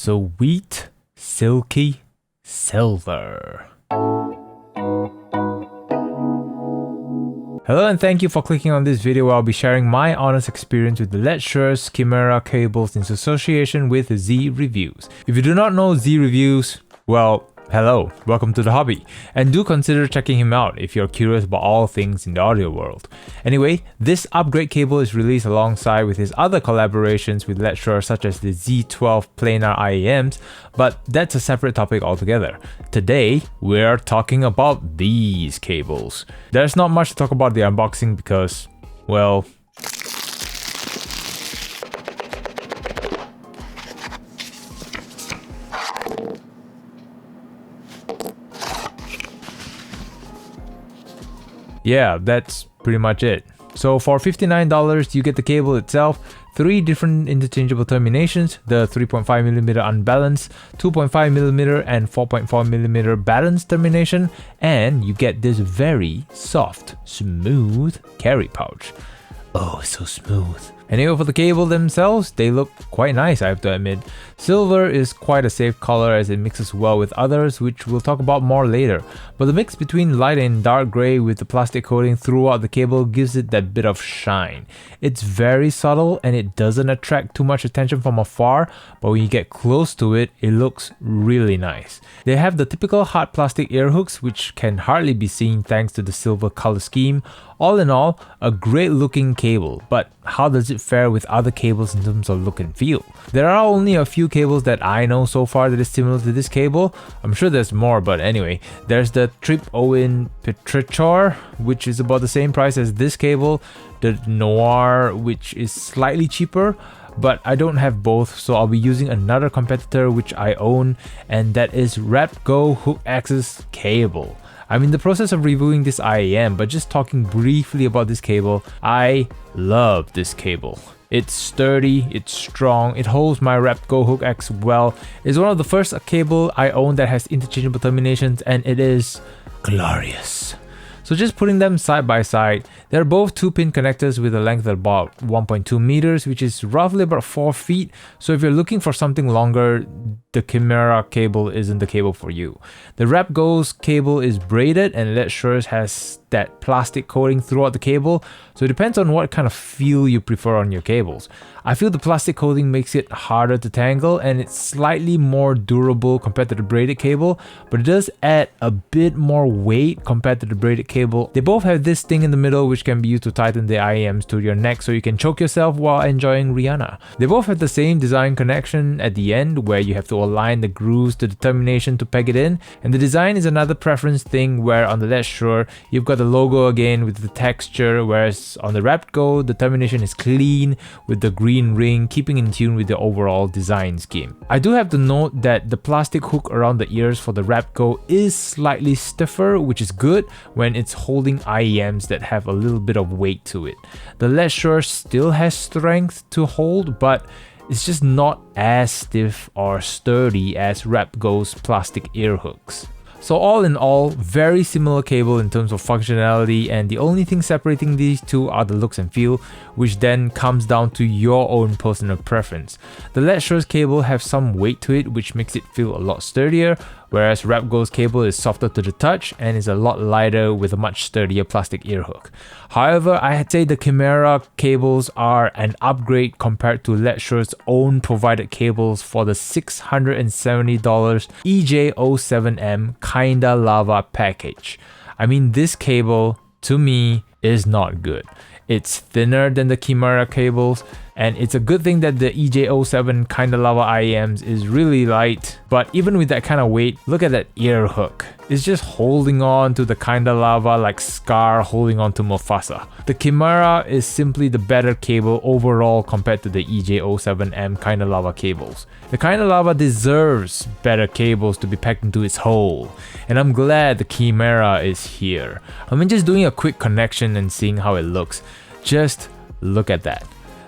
sweet, silky silver. Hello and thank you for clicking on this video where I'll be sharing my honest experience with the Letshuoer Chimera cables in association with Z Reviews. If you do not know Z Reviews, well, hello, welcome to the hobby, and do consider checking him out if you're curious about all things in the audio world. Anyway, this upgrade cable is released alongside with his other collaborations with Letshuoer such as the Z12 planar IEMs, but that's a separate topic altogether. Today, we're talking about these cables. There's not much to talk about the unboxing because, well, yeah, that's pretty much it. So for $59, you get the cable itself, 3 different interchangeable terminations, the 3.5mm unbalanced, 2.5mm and 4.4mm balanced termination, and you get this very soft, smooth carry pouch. Oh, so smooth. Anyway, for the cable themselves, they look quite nice, I have to admit. Silver is quite a safe color as it mixes well with others, which we'll talk about more later. But the mix between light and dark gray with the plastic coating throughout the cable gives it that bit of shine. It's very subtle and it doesn't attract too much attention from afar, but when you get close to it, it looks really nice. They have the typical hard plastic ear hooks, which can hardly be seen thanks to the silver color scheme. All in all, a great looking cable, but how does it fare with other cables in terms of look and feel? There are only a few cables that I know so far that is similar to this cable. I'm sure there's more, but anyway, there's the Trip Owen Petrichor, which is about the same price as this cable, the Noir, which is slightly cheaper, but I don't have both, so I'll be using another competitor which I own, and that is Raptgo Hook Access Cable. I'm in the process of reviewing this IEM, but just talking briefly about this cable, I love this cable. It's sturdy, it's strong, it holds my Raptgo Hook X well. It's one of the first cable I own that has interchangeable terminations, and it is glorious. So just putting them side by side, they're both 2-pin connectors with a length of about 1.2 meters, which is roughly about 4 feet. So if you're looking for something longer, the Chimera cable isn't the cable for you. The Raptgo's cable is braided and Letshuoer's has that plastic coating throughout the cable, so it depends on what kind of feel you prefer on your cables. I feel the plastic coating makes it harder to tangle and it's slightly more durable compared to the braided cable, but it does add a bit more weight compared to the braided cable. They both have this thing in the middle which can be used to tighten the IEMs to your neck so you can choke yourself while enjoying Rihanna. They both have the same design connection at the end where you have to align the grooves to the termination to peg it in, and the design is another preference thing where on the Letshuoer you've got the logo again with the texture, whereas on the Raptgo the termination is clean with the green ring keeping in tune with the overall design scheme. I do have to note that the plastic hook around the ears for the Raptgo is slightly stiffer, which is good when it's holding IEMs that have a little bit of weight to it. The Letshuoer still has strength to hold, but it's just not as stiff or sturdy as Raptgo's plastic ear hooks. So all in all, very similar cable in terms of functionality, and the only thing separating these two are the looks and feel, which then comes down to your own personal preference. The Letshuoer's cable have some weight to it, which makes it feel a lot sturdier, whereas Raptgo's cable is softer to the touch and is a lot lighter with a much sturdier plastic ear hook. However, I'd say the Chimera cables are an upgrade compared to Letshuoer's own provided cables for the $670 EJ07M Kinda Lava package. I mean, this cable, to me, is not good. It's thinner than the Chimera cables, and it's a good thing that the EJ07 Kinda Lava IEMs is really light, but even with that kind of weight, look at that ear hook. It's just holding on to the Kinda Lava like Scar holding on to Mufasa. The Chimera is simply the better cable overall compared to the EJ07M Kinda Lava cables. The Kinda Lava deserves better cables to be packed into its hole, and I'm glad the Chimera is here. I mean, just doing a quick connection and seeing how it looks. Just look at that.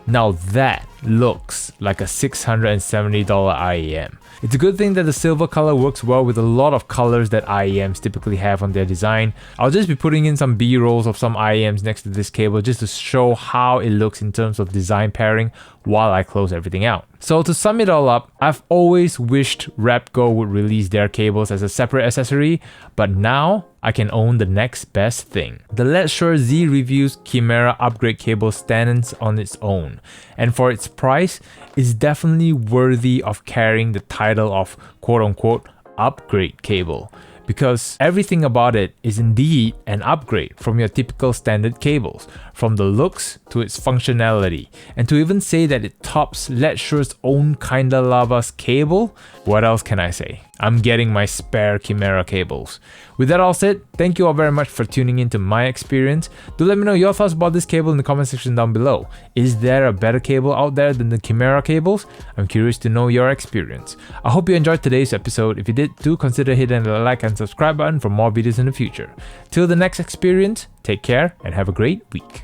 Now that looks like a $670 IEM. It's a good thing that the silver color works well with a lot of colors that IEMs typically have on their design. I'll just be putting in some B-rolls of some IEMs next to this cable just to show how it looks in terms of design pairing while I close everything out. So to sum it all up, I've always wished Raptgo would release their cables as a separate accessory, but now I can own the next best thing. The Letshuoer Z Reviews Chimera upgrade cable stands on its own, and for its price, is definitely worthy of carrying the title of quote-unquote upgrade cable, because everything about it is indeed an upgrade from your typical standard cables, from the looks to its functionality, and to even say that it tops Letshuoer's own Kinda Lava's cable, what else can I say? I'm getting my spare Chimera cables. With that all said, thank you all very much for tuning into my experience. Do let me know your thoughts about this cable in the comment section down below. Is there a better cable out there than the Chimera cables? I'm curious to know your experience. I hope you enjoyed today's episode. If you did, do consider hitting the like and subscribe button for more videos in the future. Till the next experience, take care and have a great week.